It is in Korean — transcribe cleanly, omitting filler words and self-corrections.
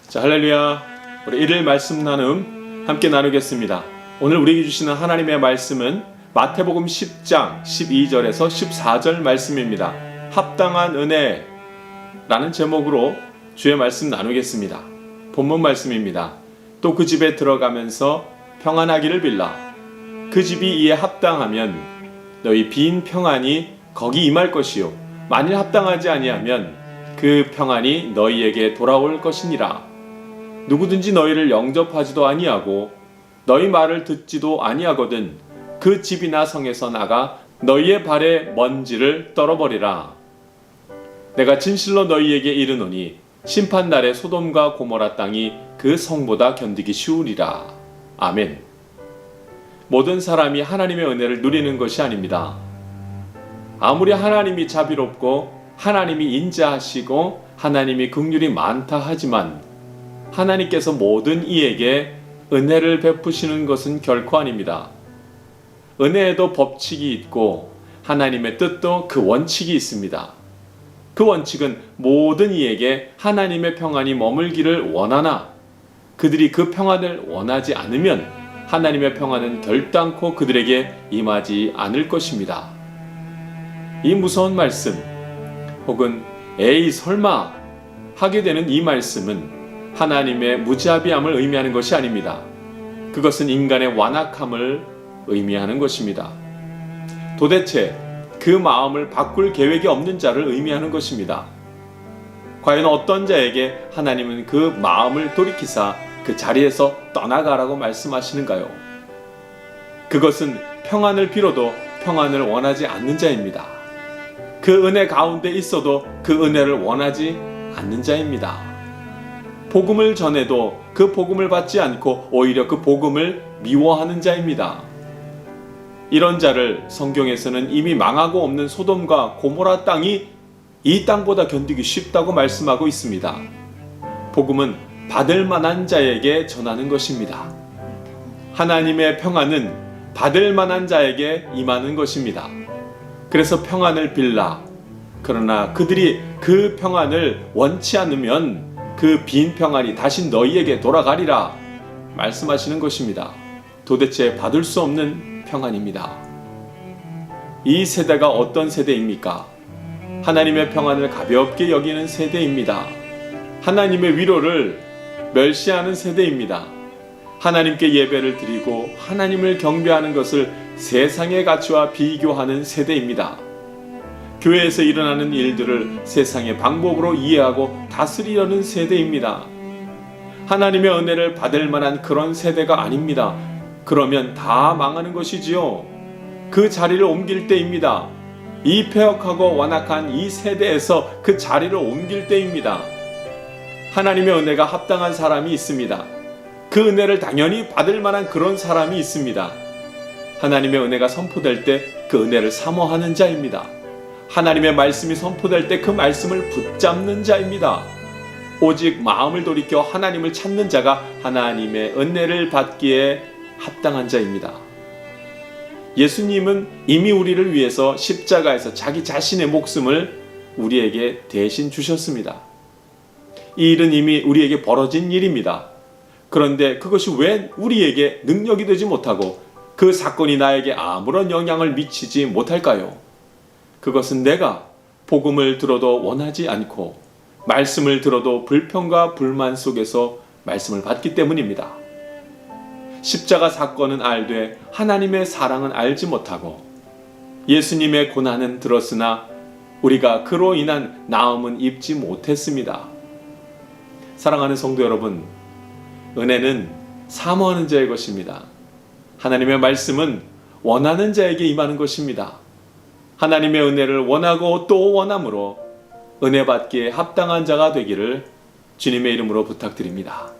자, 할렐루야. 우리 일일 말씀 나눔 함께 나누겠습니다. 오늘 우리에게 주시는 하나님의 말씀은 마태복음 10장 12절에서 14절 말씀입니다. 합당한 은혜라는 제목으로 주의 말씀 나누겠습니다. 본문 말씀입니다. 또 그 집에 들어가면서 평안하기를 빌라. 그 집이 이에 합당하면 너희 빈 평안이 거기 임할 것이요 만일 합당하지 아니하면 그 평안이 너희에게 돌아올 것이니라. 누구든지 너희를 영접하지도 아니하고 너희 말을 듣지도 아니하거든 그 집이나 성에서 나가 너희의 발에 먼지를 떨어버리라. 내가 진실로 너희에게 이르노니 심판날에 소돔과 고모라 땅이 그 성보다 견디기 쉬우리라. 아멘. 모든 사람이 하나님의 은혜를 누리는 것이 아닙니다. 아무리 하나님이 자비롭고 하나님이 인자하시고 하나님이 긍휼이 많다 하지만 하나님께서 모든 이에게 은혜를 베푸시는 것은 결코 아닙니다. 은혜에도 법칙이 있고 하나님의 뜻도 그 원칙이 있습니다. 그 원칙은 모든 이에게 하나님의 평안이 머물기를 원하나 그들이 그 평안을 원하지 않으면 하나님의 평안은 결단코 그들에게 임하지 않을 것입니다. 이 무서운 말씀 혹은 에이 설마 하게 되는 이 말씀은 하나님의 무자비함을 의미하는 것이 아닙니다. 그것은 인간의 완악함을 의미하는 것입니다. 도대체 그 마음을 바꿀 계획이 없는 자를 의미하는 것입니다. 과연 어떤 자에게 하나님은 그 마음을 돌이키사 그 자리에서 떠나가라고 말씀하시는가요? 그것은 평안을 빌어도 평안을 원하지 않는 자입니다. 그 은혜 가운데 있어도 그 은혜를 원하지 않는 자입니다. 복음을 전해도 그 복음을 받지 않고 오히려 그 복음을 미워하는 자입니다. 이런 자를 성경에서는 이미 망하고 없는 소돔과 고모라 땅이 이 땅보다 견디기 쉽다고 말씀하고 있습니다. 복음은 받을 만한 자에게 전하는 것입니다. 하나님의 평안은 받을 만한 자에게 임하는 것입니다. 그래서 평안을 빌라. 그러나 그들이 그 평안을 원치 않으면 그 빈 평안이 다시 너희에게 돌아가리라 말씀하시는 것입니다. 도대체 받을 수 없는 평안입니다. 이 세대가 어떤 세대입니까? 하나님의 평안을 가볍게 여기는 세대입니다. 하나님의 위로를 멸시하는 세대입니다. 하나님께 예배를 드리고 하나님을 경배하는 것을 세상의 가치와 비교하는 세대입니다. 교회에서 일어나는 일들을 세상의 방법으로 이해하고 다스리려는 세대입니다. 하나님의 은혜를 받을 만한 그런 세대가 아닙니다. 그러면 다 망하는 것이지요. 그 자리를 옮길 때입니다. 이 폐역하고 완악한 이 세대에서 그 자리를 옮길 때입니다. 하나님의 은혜가 합당한 사람이 있습니다. 그 은혜를 당연히 받을 만한 그런 사람이 있습니다. 하나님의 은혜가 선포될 때 그 은혜를 사모하는 자입니다. 하나님의 말씀이 선포될 때 그 말씀을 붙잡는 자입니다. 오직 마음을 돌이켜 하나님을 찾는 자가 하나님의 은혜를 받기에 합당한 자입니다. 예수님은 이미 우리를 위해서 십자가에서 자기 자신의 목숨을 우리에게 대신 주셨습니다. 이 일은 이미 우리에게 벌어진 일입니다. 그런데 그것이 왜 우리에게 능력이 되지 못하고 그 사건이 나에게 아무런 영향을 미치지 못할까요? 그것은 내가 복음을 들어도 원하지 않고 말씀을 들어도 불평과 불만 속에서 말씀을 받기 때문입니다. 십자가 사건은 알되 하나님의 사랑은 알지 못하고 예수님의 고난은 들었으나 우리가 그로 인한 나음은 입지 못했습니다. 사랑하는 성도 여러분, 은혜는 사모하는 자의 것입니다. 하나님의 말씀은 원하는 자에게 임하는 것입니다. 하나님의 은혜를 원하고 또 원함으로 은혜 받기에 합당한 자가 되기를 주님의 이름으로 부탁드립니다.